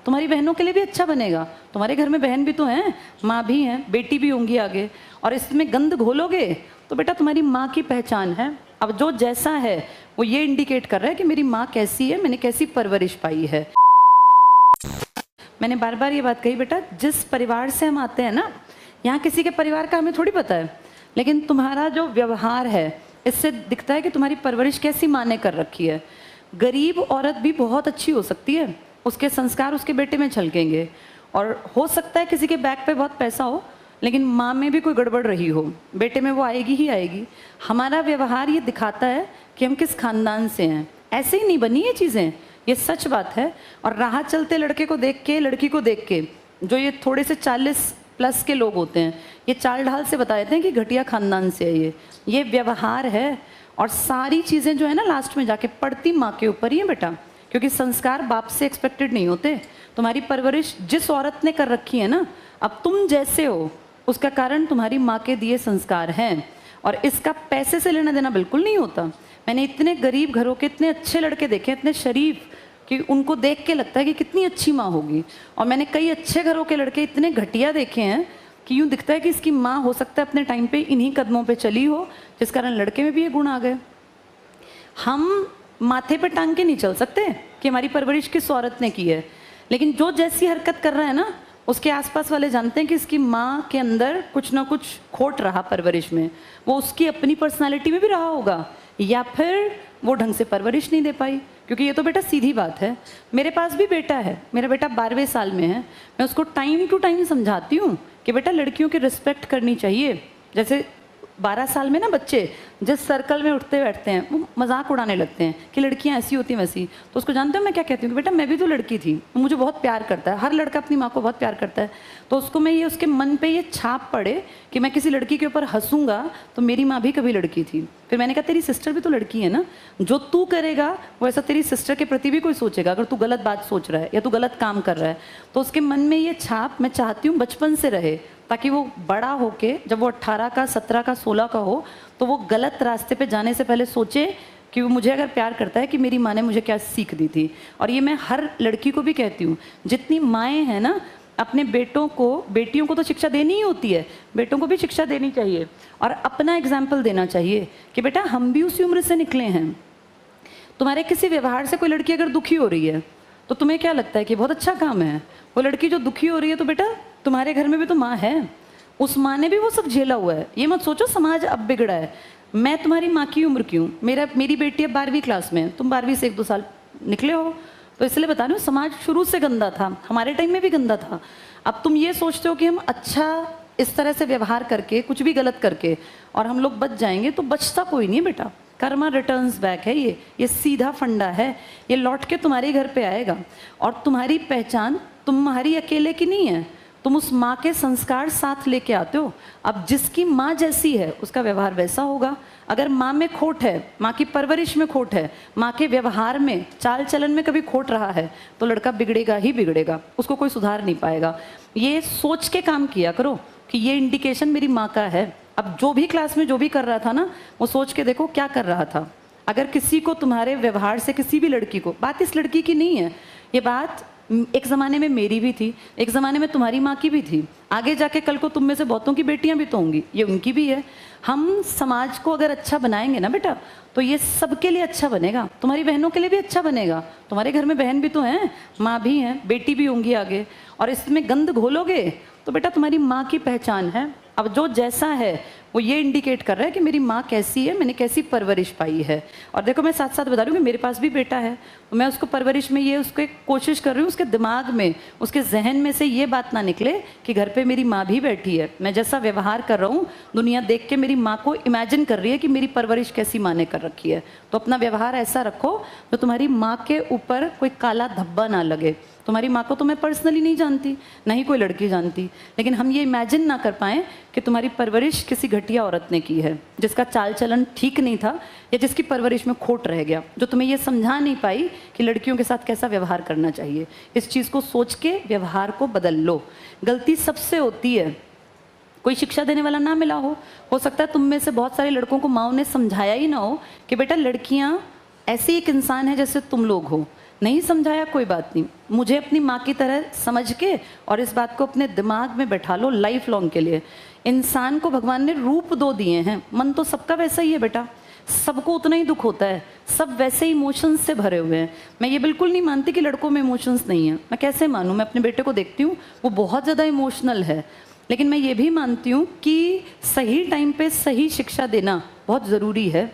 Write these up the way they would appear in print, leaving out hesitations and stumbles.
तुम्हारी बहनों के लिए भी अच्छा बनेगा। तुम्हारे घर में बहन भी तो हैं, माँ भी हैं, बेटी भी होंगी आगे, और इसमें गंद घोलोगे तो बेटा तुम्हारी माँ की पहचान है। अब जो जैसा है वो ये इंडिकेट कर रहा है कि मेरी माँ कैसी है, मैंने कैसी परवरिश पाई है। मैंने बार बार ये बात कही बेटा, जिस परिवार से हम आते हैं ना, यहाँ किसी के परिवार का हमें थोड़ी पता है, लेकिन तुम्हारा जो व्यवहार है इससे दिखता है कि तुम्हारी परवरिश कैसी माँ ने कर रखी है। गरीब औरत भी बहुत अच्छी हो सकती है, उसके संस्कार उसके बेटे में झलकेंगे, और हो सकता है किसी के बैग पे बहुत पैसा हो लेकिन माँ में भी कोई गड़बड़ रही हो, बेटे में वो आएगी ही आएगी। हमारा व्यवहार ये दिखाता है कि हम किस खानदान से हैं। ऐसे ही नहीं बनी ये चीज़ें, ये सच बात है। और राह चलते लड़के को देख के, लड़की को देख के, जो ये थोड़े से 40 प्लस के लोग होते हैं, ये चाल ढाल से बता देते हैं कि घटिया खानदान से है ये व्यवहार है। और सारी चीज़ें जो है ना लास्ट में जाके पड़ती माँ के ऊपर ही है बेटा, क्योंकि संस्कार बाप से एक्सपेक्टेड नहीं होते। तुम्हारी परवरिश जिस औरत ने कर रखी है ना, अब तुम जैसे हो उसका कारण तुम्हारी माँ के दिए संस्कार हैं, और इसका पैसे से लेना देना बिल्कुल नहीं होता। मैंने इतने गरीब घरों के इतने अच्छे लड़के देखे, इतने शरीफ, कि उनको देख के लगता है कि कितनी अच्छी माँ होगी, और मैंने कई अच्छे घरों के लड़के इतने घटिया देखे हैं कि यूँ दिखता है कि इसकी माँ हो सकता है अपने टाइम पे इन्हीं कदमों पे चली हो, जिस कारण लड़के में भी ये गुण आ गए। हम माथे पे टांग के नहीं चल सकते कि हमारी परवरिश किस औरत ने की है, लेकिन जो जैसी हरकत कर रहा है ना, उसके आसपास वाले जानते हैं कि इसकी माँ के अंदर कुछ ना कुछ खोट रहा परवरिश में। वो उसकी अपनी पर्सनालिटी में भी रहा होगा, या फिर वो ढंग से परवरिश नहीं दे पाई। क्योंकि ये तो बेटा सीधी बात है, मेरे पास भी बेटा है, मेरा बेटा 12वें साल में है। मैं उसको टाइम टू टाइम समझाती हूँ कि बेटा लड़कियों की रिस्पेक्ट करनी चाहिए। जैसे 12 साल में ना बच्चे जिस सर्कल में उठते बैठते हैं वो मजाक उड़ाने लगते हैं कि लड़कियां ऐसी होती हैं वैसी, तो उसको जानते हो मैं क्या कहती हूँ कि बेटा मैं भी तो लड़की थी, तो मुझे बहुत प्यार करता है। हर लड़का अपनी माँ को बहुत प्यार करता है, तो उसको मैं ये उसके मन पे ये छाप पड़े कि मैं किसी लड़की के ऊपर हंसूंगा तो मेरी माँ भी कभी लड़की थी। फिर मैंने कहा तेरी सिस्टर भी तो लड़की है ना, जो तू करेगा वो ऐसा तेरी सिस्टर के प्रति भी कोई सोचेगा। अगर तू गलत बात सोच रहा है या तू गलत काम कर रहा है तो उसके मन में ये छाप मैं चाहती हूँ बचपन से रहे, ताकि वो बड़ा होके जब वो 18 का, 17 का, 16 का हो तो वो गलत रास्ते पे जाने से पहले सोचे कि वो मुझे अगर प्यार करता है कि मेरी माँ ने मुझे क्या सीख दी थी। और ये मैं हर लड़की को भी कहती हूँ, जितनी माएँ हैं ना, अपने बेटों को, बेटियों को तो शिक्षा देनी ही होती है, बेटों को भी शिक्षा देनी चाहिए और अपना एग्जाम्पल देना चाहिए कि बेटा हम भी उसी उम्र से निकले हैं। तुम्हारे किसी व्यवहार से कोई लड़की अगर दुखी हो रही है तो तुम्हें क्या लगता है कि बहुत अच्छा काम है। वो लड़की जो दुखी हो रही है तो बेटा तुम्हारे घर में भी तो माँ है, उस माँ ने भी वो सब झेला हुआ है। ये मत सोचो समाज अब बिगड़ा है। मैं तुम्हारी माँ की उम्र की हूँ, मेरी बेटी अब 12वीं क्लास में है, तुम 12वीं से 1-2 साल निकले हो, तो इसलिए बता रही हूँ समाज शुरू से गंदा था, हमारे टाइम में भी गंदा था। अब तुम ये सोचते हो कि हम अच्छा इस तरह से व्यवहार करके, कुछ भी गलत करके और हम लोग बच जाएंगे, तो बचता कोई नहीं बेटा। कर्मा रिटर्न्स बैक है, ये सीधा फंडा है, ये लौट के तुम्हारे घर पे आएगा। और तुम्हारी पहचान तुम्हारी अकेले की नहीं है, तुम उस माँ के संस्कार साथ लेके आते हो। अब जिसकी माँ जैसी है उसका व्यवहार वैसा होगा। अगर माँ में खोट है, माँ की परवरिश में खोट है, माँ के व्यवहार में, चाल चलन में कभी खोट रहा है तो लड़का बिगड़ेगा ही बिगड़ेगा, उसको कोई सुधार नहीं पाएगा। ये सोच के काम किया करो कि ये इंडिकेशन मेरी माँ का है। अब जो भी क्लास में जो भी कर रहा था ना, वो सोच के देखो क्या कर रहा था। अगर किसी को तुम्हारे व्यवहार से, किसी भी लड़की को, बात इस लड़की की नहीं है, ये बात एक ज़माने में मेरी भी थी, एक ज़माने में तुम्हारी माँ की भी थी, आगे जाके कल को तुम में से बहुतों की बेटियां भी तो होंगी, ये उनकी भी है। हम समाज को अगर अच्छा बनाएंगे ना बेटा, तो ये सबके लिए अच्छा बनेगा, तुम्हारी बहनों के लिए भी अच्छा बनेगा। तुम्हारे घर में बहन भी तो हैं, माँ भी हैं, बेटी भी होंगी आगे, और इसमें गंद घोलोगे तो बेटा तुम्हारी माँ की पहचान है। अब जो जैसा है वो ये इंडिकेट कर रहा है कि मेरी माँ कैसी है, मैंने कैसी परवरिश पाई है। और देखो मैं साथ साथ बता रही हूँ कि मेरे पास भी बेटा है, तो मैं उसको परवरिश में ये उसके कोशिश कर रही हूँ, उसके दिमाग में, उसके जहन में से ये बात ना निकले कि घर पे मेरी माँ भी बैठी है। मैं जैसा व्यवहार कर रहा हूँ, दुनिया देख के मेरी माँ को इमेजिन कर रही है कि मेरी परवरिश कैसी माँ ने कर रखी है। तो अपना व्यवहार ऐसा रखो तो तुम्हारी माँ के ऊपर कोई काला धब्बा ना लगे। तुम्हारी माँ को तो मैं पर्सनली नहीं जानती, ना ही कोई लड़की जानती, लेकिन हम ये इमेजिन ना कर पाएँ कि तुम्हारी परवरिश किसी घटिया औरत ने की है, जिसका चाल चलन ठीक नहीं था या जिसकी परवरिश में खोट रह गया, जो तुम्हें ये समझा नहीं पाई कि लड़कियों के साथ कैसा व्यवहार करना चाहिए। इस चीज़ को सोच के व्यवहार को बदल लो। गलती सबसे होती है, कोई शिक्षा देने वाला ना मिला हो सकता है तुम में से बहुत सारे लड़कों को माँओं ने समझाया ही ना हो कि बेटा लड़कियाँ ऐसी एक इंसान है जैसे तुम लोग हो, नहीं समझाया कोई बात नहीं, मुझे अपनी माँ की तरह समझ के और इस बात को अपने दिमाग में बैठा लो लाइफ लॉन्ग के लिए। इंसान को भगवान ने रूप दो दिए हैं, मन तो सबका वैसा ही है बेटा, सबको उतना ही दुख होता है, सब वैसे इमोशंस से भरे हुए हैं। मैं ये बिल्कुल नहीं मानती कि लड़कों में इमोशंस नहीं है, मैं कैसे मानूं? मैं अपने बेटे को देखती हूँ, वो बहुत ज़्यादा इमोशनल है, लेकिन मैं ये भी मानती हूँ कि सही टाइम पे सही शिक्षा देना बहुत ज़रूरी है।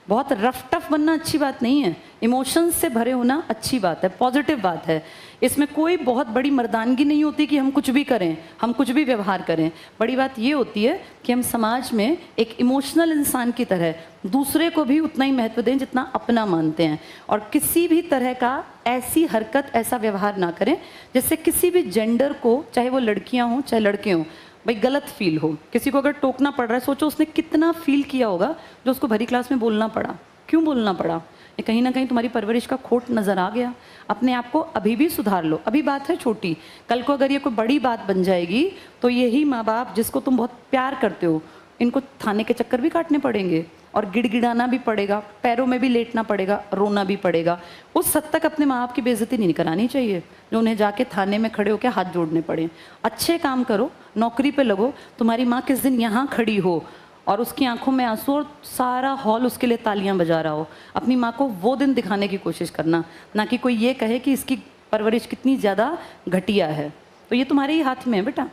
बहुत रफ टफ बनना अच्छी बात नहीं है, इमोशंस से भरे होना अच्छी बात है, पॉजिटिव बात है। इसमें कोई बहुत बड़ी मर्दानगी नहीं होती कि हम कुछ भी करें, हम कुछ भी व्यवहार करें। बड़ी बात ये होती है कि हम समाज में एक इमोशनल इंसान की तरह दूसरे को भी उतना ही महत्व दें जितना अपना मानते हैं, और किसी भी तरह का ऐसी हरकत, ऐसा व्यवहार ना करें जिससे किसी भी जेंडर को, चाहे वो लड़कियां हों चाहे लड़के हों, भाई गलत फील हो। किसी को अगर टोकना पड़ रहा है, सोचो उसने कितना फील किया होगा जो उसको भरी क्लास में बोलना पड़ा। क्यों बोलना पड़ा? ये कहीं ना कहीं तुम्हारी परवरिश का खोट नज़र आ गया। अपने आप को अभी भी सुधार लो, अभी बात है छोटी, कल को अगर ये कोई बड़ी बात बन जाएगी तो यही माँ बाप जिसको तुम बहुत प्यार करते हो, इनको थाने के चक्कर भी काटने पड़ेंगे और गिड़गिड़ाना भी पड़ेगा, पैरों में भी लेटना पड़ेगा, रोना भी पड़ेगा। उस हद तक अपने माँ बाप की बेइज्जती नहीं करानी चाहिए जो उन्हें जाके थाने में खड़े होकर हाथ जोड़ने पड़े। अच्छे काम करो, नौकरी पे लगो। तुम्हारी माँ किस दिन यहाँ खड़ी हो और उसकी आंखों में आंसू और सारा हॉल उसके लिए तालियां बजा रहा हो, अपनी माँ को वो दिन दिखाने की कोशिश करना, ना कि कोई ये कहे कि इसकी परवरिश कितनी ज़्यादा घटिया है। तो ये तुम्हारे ही हाथ में है बेटा।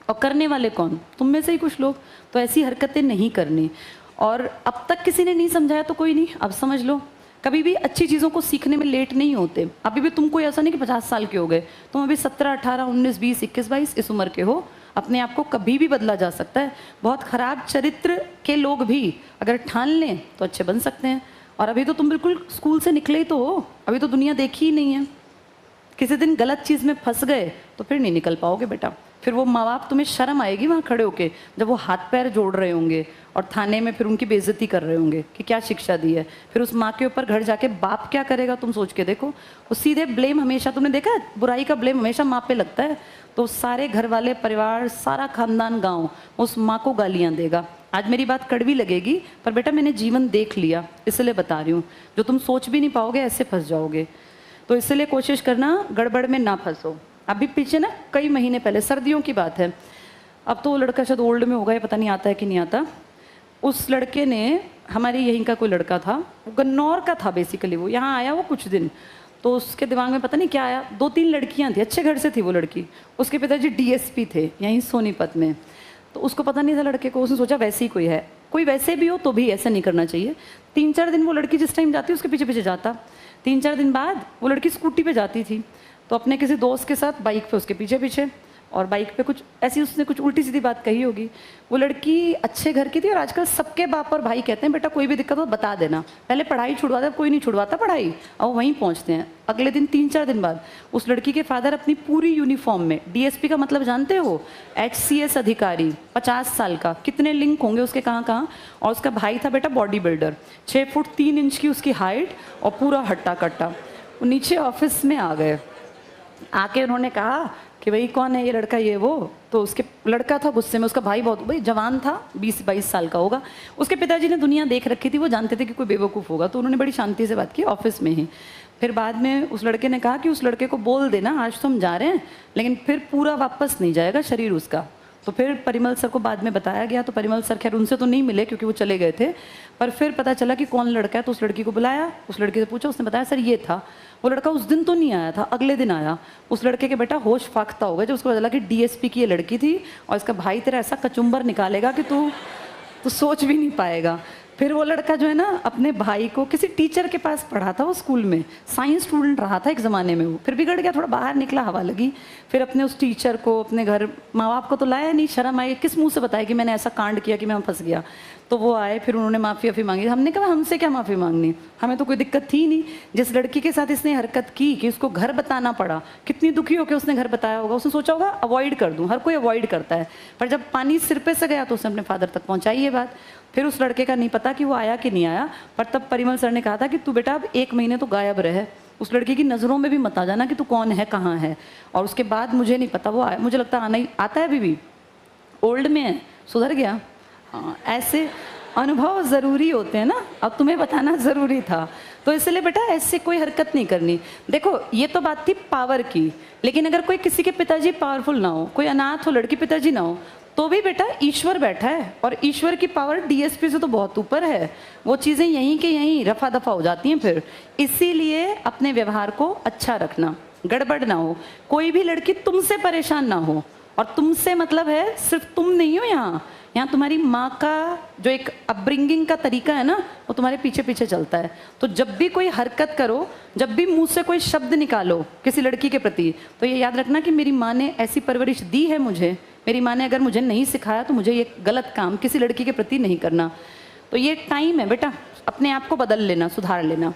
और करने वाले कौन? तुम में से ही कुछ लोग। तो ऐसी हरकतें नहीं करनी। और अब तक किसी ने नहीं समझाया तो कोई नहीं, अब समझ लो। कभी भी अच्छी चीज़ों को सीखने में लेट नहीं होते। अभी भी तुम कोई ऐसा नहीं कि 50 साल के हो गए, तुम अभी 17, 18, 19, 20, 21, 22 इस उम्र के हो। अपने आप को कभी भी बदला जा सकता है। बहुत खराब चरित्र के लोग भी अगर ठान लें तो अच्छे बन सकते हैं। और अभी तो तुम बिल्कुल स्कूल से निकले ही तो हो, अभी तो दुनिया देखी ही नहीं है। किसी दिन गलत चीज़ में फंस गए तो फिर नहीं निकल पाओगे बेटा। फिर वो माँ बाप, तुम्हें शर्म आएगी वहाँ खड़े होके जब वो हाथ पैर जोड़ रहे होंगे और थाने में फिर उनकी बेइज्जती कर रहे होंगे कि क्या शिक्षा दी है। फिर उस माँ के ऊपर घर जाके बाप क्या करेगा, तुम सोच के देखो। वो सीधे ब्लेम हमेशा, तुमने देखा है बुराई का ब्लेम हमेशा माँ पे लगता है, तो सारे घर वाले, परिवार, सारा खानदान, गाँव उस माँ को गालियाँ देगा। आज मेरी बात कड़वी लगेगी पर बेटा मैंने जीवन देख लिया, इसलिए बता रही हूँ। जो तुम सोच भी नहीं पाओगे ऐसे फंस जाओगे। तो इसलिए कोशिश करना गड़बड़ में ना फंसो। अभी पीछे ना कई महीने पहले, सर्दियों की बात है, अब तो वो लड़का शायद ओल्ड में होगा, पता नहीं आता है कि नहीं आता। उस लड़के ने, हमारे यहीं का कोई लड़का था, वो गन्नौर का था बेसिकली, वो यहाँ आया वो कुछ दिन, तो उसके दिमाग में पता नहीं क्या आया। 2-3 लड़कियाँ थी, अच्छे घर से थी वो लड़की। उसके पिताजी डीएसपी थे यहीं सोनीपत में, तो उसको पता नहीं था लड़के को। उसने सोचा वैसे ही कोई है, कोई वैसे भी हो तो भी ऐसा नहीं करना चाहिए। 3-4 दिन वो लड़की जिस टाइम जाती उसके पीछे पीछे जाता। 3-4 दिन बाद वो लड़की स्कूटी पे जाती थी, तो अपने किसी दोस्त के साथ बाइक पे उसके पीछे पीछे, और बाइक पे कुछ ऐसी उसने कुछ उल्टी सीधी बात कही होगी। वो लड़की अच्छे घर की थी और आजकल सबके बाप और भाई कहते हैं बेटा कोई भी दिक्कत हो बता देना। पहले पढ़ाई छुड़वाता, कोई नहीं छुड़वाता पढ़ाई, और वहीं पहुंचते हैं। अगले दिन 3-4 दिन बाद उस लड़की के फादर अपनी पूरी यूनिफॉर्म में, डीएसपी का मतलब जानते हो, HCS अधिकारी, 50 साल का, कितने लिंक होंगे उसके कहाँ कहाँ। और उसका भाई था बेटा बॉडी बिल्डर, 6 फुट 3 इंच की उसकी हाइट और पूरा हट्टा कट्टा। वो नीचे ऑफिस में आ गए, आके उन्होंने कहा कि भाई कौन है ये लड़का, ये वो। तो उसके लड़का था गुस्से में, उसका भाई बहुत भाई जवान था, 20-22 साल का होगा। उसके पिताजी ने दुनिया देख रखी थी, वो जानते थे कि कोई बेवकूफ़ होगा, तो उन्होंने बड़ी शांति से बात की ऑफिस में ही। फिर बाद में उस लड़के ने कहा कि उस लड़के को बोल देना आज तो हम जा रहे हैं, लेकिन फिर पूरा वापस नहीं जाएगा शरीर उसका। तो फिर परिमल सर को बाद में बताया गया, तो परिमल सर खैर उनसे तो नहीं मिले क्योंकि वो चले गए थे, पर फिर पता चला कि कौन लड़का है। तो उस लड़की को बुलाया, उस लड़के से पूछा, उसने बताया सर ये था। वो लड़का उस दिन तो नहीं आया था, अगले दिन आया। उस लड़के के बेटा होश फाख्ता हो गया जब उसको पता चला कि डीएसपी की ये लड़की थी और इसका भाई तेरा ऐसा कचुम्बर निकालेगा कि तू सोच भी नहीं पाएगा। फिर वो लड़का जो है ना अपने भाई को किसी टीचर के पास पढ़ा था, वो स्कूल में साइंस स्टूडेंट रहा था एक ज़माने में। वो फिर बिगड़ गया, थोड़ा बाहर निकला, हवा लगी। फिर अपने उस टीचर को अपने घर, माँ बाप को तो लाया नहीं, शर्म आई, किस मुंह से बताया कि मैंने ऐसा कांड किया कि मैं फंस गया। तो वो आए, फिर उन्होंने माफ़ी मांगी। हमने कहा हमसे क्या माफ़ी मांगनी, हमें तो कोई दिक्कत थी नहीं। जिस लड़की के साथ इसने हरकत की कि उसको घर बताना पड़ा, कितनी दुखी होकर उसने घर बताया होगा। उसने सोचा होगा अवॉइड कर दूँ, हर कोई अवॉइड करता है, पर जब पानी सिर पे से गया तो उसने अपने फादर तक पहुँचाई ये बात। फिर उस लड़के का नहीं पता कि वो आया कि नहीं आया, पर तब परिमल सर ने कहा था कि तू बेटा अब 1 महीने तो गायब रहे, उस लड़की की नज़रों में भी मत आ जाना कि तू कौन है, कहाँ है। और उसके बाद मुझे नहीं पता वो आया, मुझे लगता आना ही आता है, अभी भी ओल्ड में है, सुधर गया। हाँ ऐसे अनुभव ज़रूरी होते हैं ना, अब तुम्हें बताना ज़रूरी था। तो इसलिए बेटा ऐसे कोई हरकत नहीं करनी। देखो ये तो बात थी पावर की, लेकिन अगर कोई किसी के पिताजी पावरफुल ना हो, कोई अनाथ हो, लड़की पिताजी ना हो, तो भी बेटा ईश्वर बैठा है और ईश्वर की पावर डीएसपी से तो बहुत ऊपर है। वो चीज़ें यहीं के यहीं रफा दफा हो जाती हैं फिर। इसीलिए अपने व्यवहार को अच्छा रखना, गड़बड़ ना हो, कोई भी लड़की तुमसे परेशान ना हो। और तुमसे मतलब है सिर्फ तुम नहीं हो यहाँ तुम्हारी माँ का जो एक अपब्रिंगिंग का तरीका है ना, वो तुम्हारे पीछे पीछे चलता है। तो जब भी कोई हरकत करो, जब भी मुंह से कोई शब्द निकालो किसी लड़की के प्रति, तो ये याद रखना कि मेरी माँ ने ऐसी परवरिश दी है मुझे, मेरी माँ ने अगर मुझे नहीं सिखाया तो मुझे ये गलत काम किसी लड़की के प्रति नहीं करना। तो ये टाइम है बेटा, अपने आप को बदल लेना, सुधार लेना।